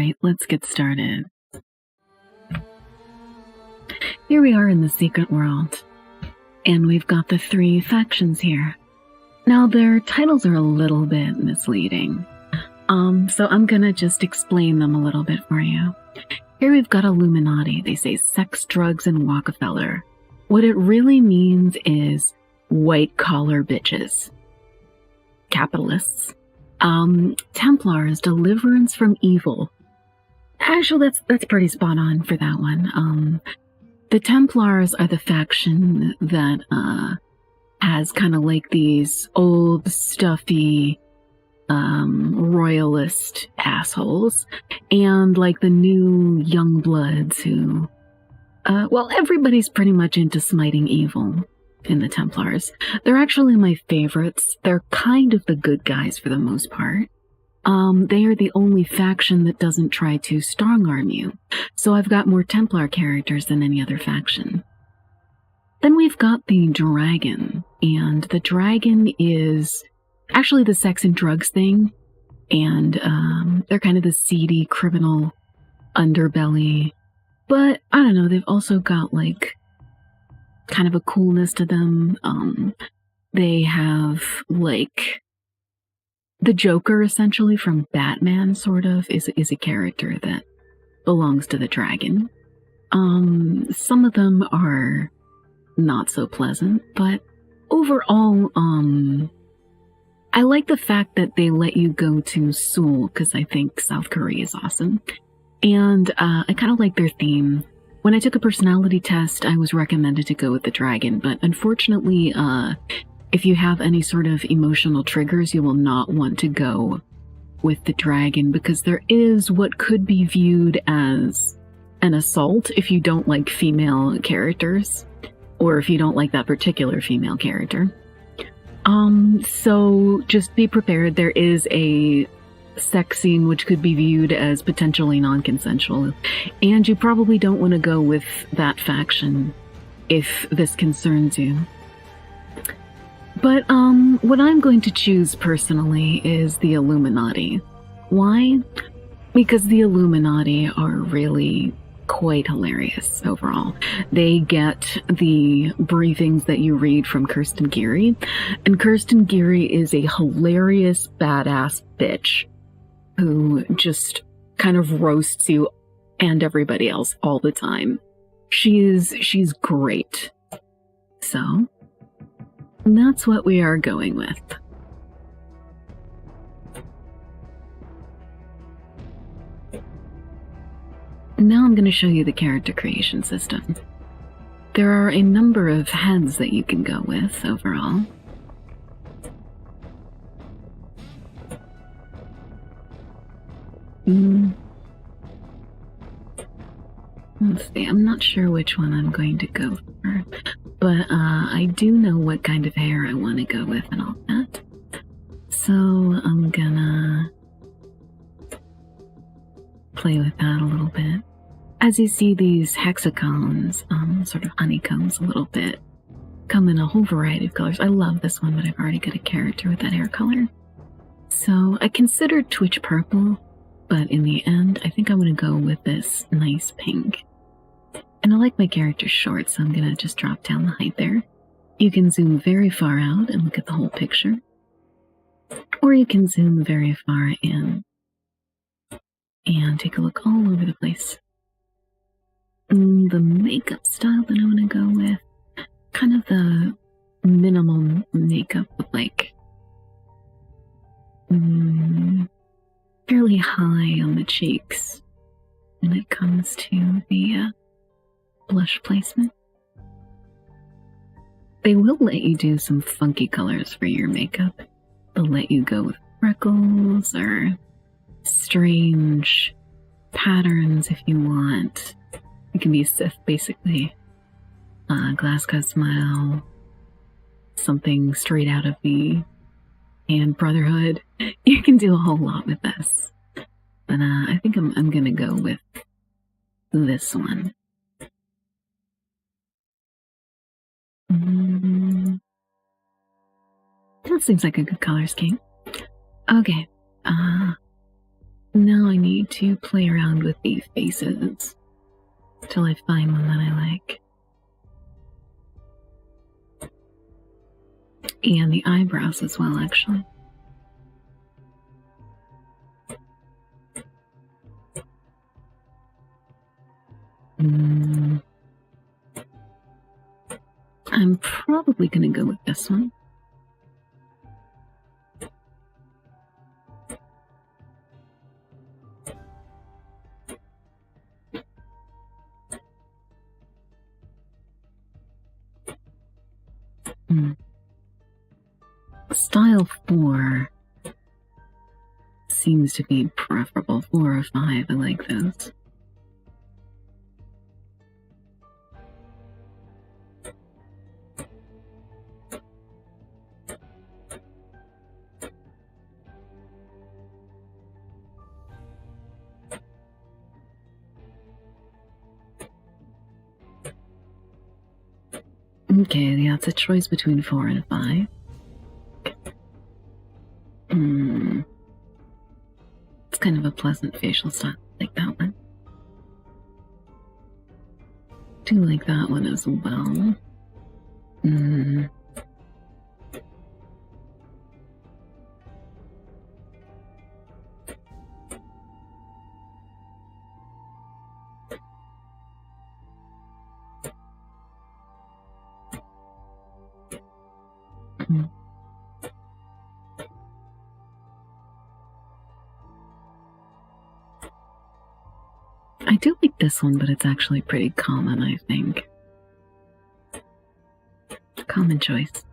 Alright, let's get started. Here we are in the secret world, and we've got the 3 factions here. Now, their titles are a little bit misleading, so I'm gonna just explain them a little bit for you. Here we've got Illuminati. They say sex, drugs, and Rockefeller. What it really means is white-collar bitches. Capitalists. Templars, deliverance from evil. Actually, that's pretty spot on for that one. The Templars are the faction that has kind of like these old, stuffy, royalist assholes, and like the new young bloods who, well, everybody's pretty much into smiting evil in the Templars. They're actually my favorites. They're kind of the good guys for the most part. They are the only faction that doesn't try to strong-arm you, so I've got more Templar characters than any other faction. Then we've got the Dragon, and the Dragon is actually the sex and drugs thing, and they're kind of the seedy criminal underbelly, but I don't know, they've also got like kind of a coolness to them. They have like the Joker, essentially, from Batman, sort of, is a character that belongs to the Dragon. Some of them are not so pleasant, but overall, I like the fact that they let you go to Seoul, because I think South Korea is awesome. And I kind of like their theme. When I took a personality test, I was recommended to go with the Dragon, but unfortunately, if you have any sort of emotional triggers, you will not want to go with the Dragon, because there is what could be viewed as an assault if you don't like female characters, or if you don't like that particular female character. So just be prepared. There is a sex scene which could be viewed as potentially non-consensual, and you probably don't want to go with that faction if this concerns you. But what I'm going to choose personally is the Illuminati. Why? Because the Illuminati are really quite hilarious overall. They get the briefings that you read from Kirsten Geary, and Kirsten Geary is a hilarious badass bitch who just kind of roasts you and everybody else all the time. She's great. So that's what we are going with. Now I'm going to show you the character creation system. There are a number of heads that you can go with overall. Let's see, I'm not sure which one I'm going to go for, but I do know what kind of hair I want to go with and all that. So I'm gonna play with that a little bit. As you see, these hexagons, sort of honeycombs a little bit, come in a whole variety of colors. I love this one, but I've already got a character with that hair color. So I considered Twitch purple, but in the end, I think I'm going to go with this nice pink. And I like my character short, so I'm going to just drop down the height there. You can zoom very far out and look at the whole picture. Or you can zoom very far in and take a look all over the place. The makeup style that I want to go with, kind of the minimal makeup with like fairly high on the cheeks when it comes to the blush placement. They will let you do some funky colors for your makeup. They'll let you go with freckles or strange patterns if you want. It can be Sith, basically. Glasgow Smile, something straight out of the and Brotherhood. You can do a whole lot with this. But I think I'm gonna go with this one. That seems like a good color scheme. Okay. Now I need to play around with the faces till I find one that I like. And the eyebrows as well, actually. I'm probably going to go with this one. Style 4 seems to be preferable. 4 or 5, I like those. Okay, yeah, it's a choice between 4 and 5. It's kind of a pleasant facial style, like that one. Do like that one as well. I do like this one, but it's actually pretty common, I think. Common choice.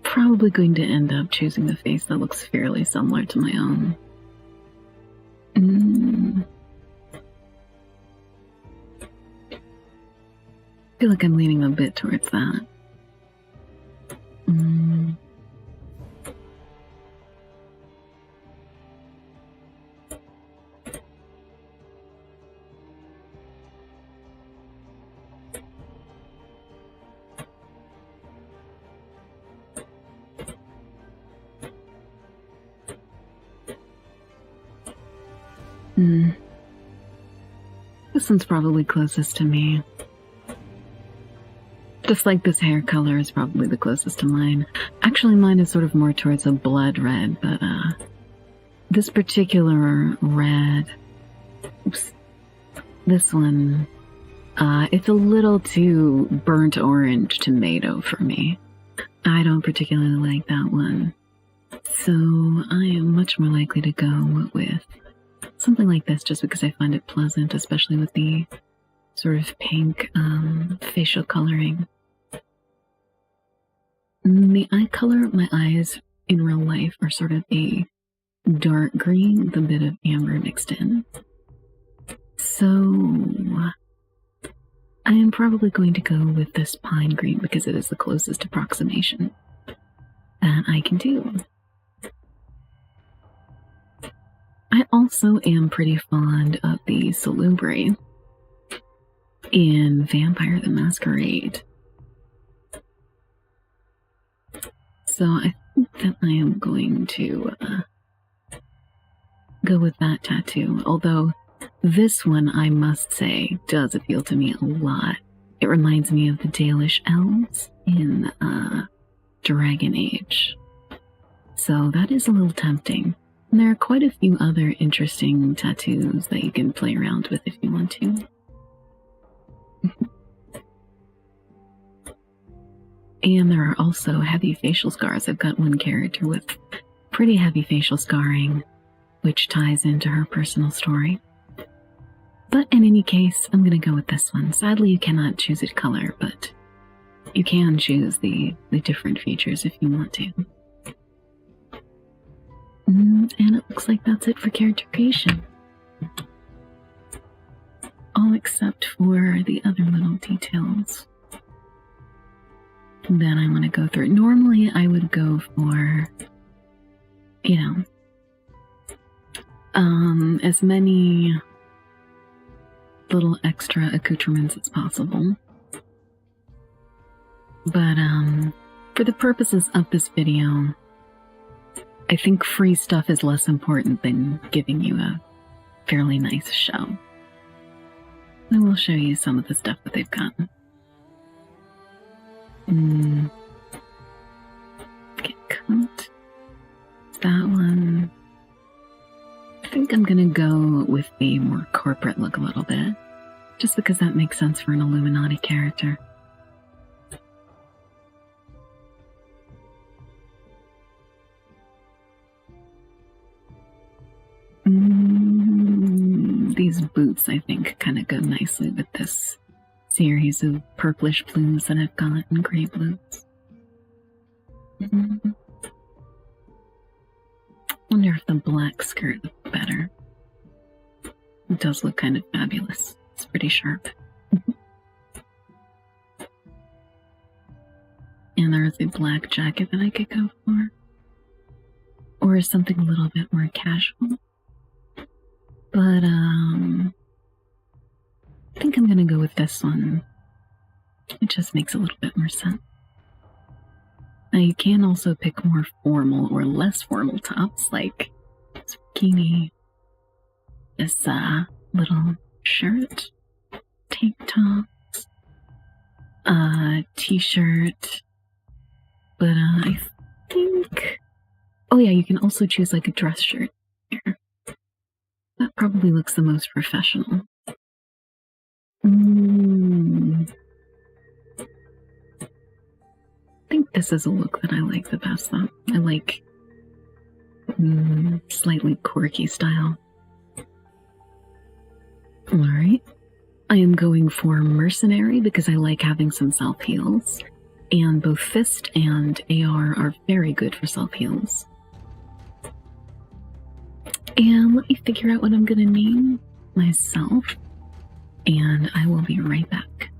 Probably going to end up choosing the face that looks fairly similar to my own. I feel like I'm leaning a bit towards that. This one's probably closest to me. Just like this hair color is probably the closest to mine. Actually, mine is sort of more towards a blood red, but this particular red, this one, it's a little too burnt orange tomato for me. I don't particularly like that one. So I am much more likely to go with something like this just because I find it pleasant, especially with the sort of pink facial coloring. The eye color, my eyes in real life are sort of a dark green with a bit of amber mixed in. So I am probably going to go with this pine green because it is the closest approximation that I can do. I also am pretty fond of the Salubri in Vampire the Masquerade. So I think that I am going to go with that tattoo. Although this one, I must say, does appeal to me a lot. It reminds me of the Dalish elves in Dragon Age. So that is a little tempting. And there are quite a few other interesting tattoos that you can play around with if you want to. And there are also heavy facial scars. I've got one character with pretty heavy facial scarring, which ties into her personal story. But in any case, I'm going to go with this one. Sadly, you cannot choose a color, but you can choose the different features if you want to. And it looks like that's it for character creation. All except for the other little details that I want to go through. Normally, I would go for, you know, as many little extra accoutrements as possible. But, for the purposes of this video, I think free stuff is less important than giving you a fairly nice show. I will show you some of the stuff that they've gotten. Get coat. That one. I think I'm gonna go with the more corporate look a little bit, just because that makes sense for an Illuminati character. These boots, I think, kind of go nicely with this series of purplish blues that I've got and gray blues. Wonder if the black skirt looks better. It does look kind of fabulous. It's pretty sharp. And there's a black jacket that I could go for. Or something a little bit more casual. But, I think I'm gonna go with this one. It just makes a little bit more sense. Now you can also pick more formal or less formal tops, like this bikini, this, little shirt, tank tops, t-shirt, but, I think... Oh yeah, you can also choose like a dress shirt here. That probably looks the most professional. I think this is a look that I like the best though. I like slightly quirky style. Alright. I am going for mercenary because I like having some self-heals. And both Fist and AR are very good for self-heals. And let me figure out what I'm gonna name myself, and I will be right back.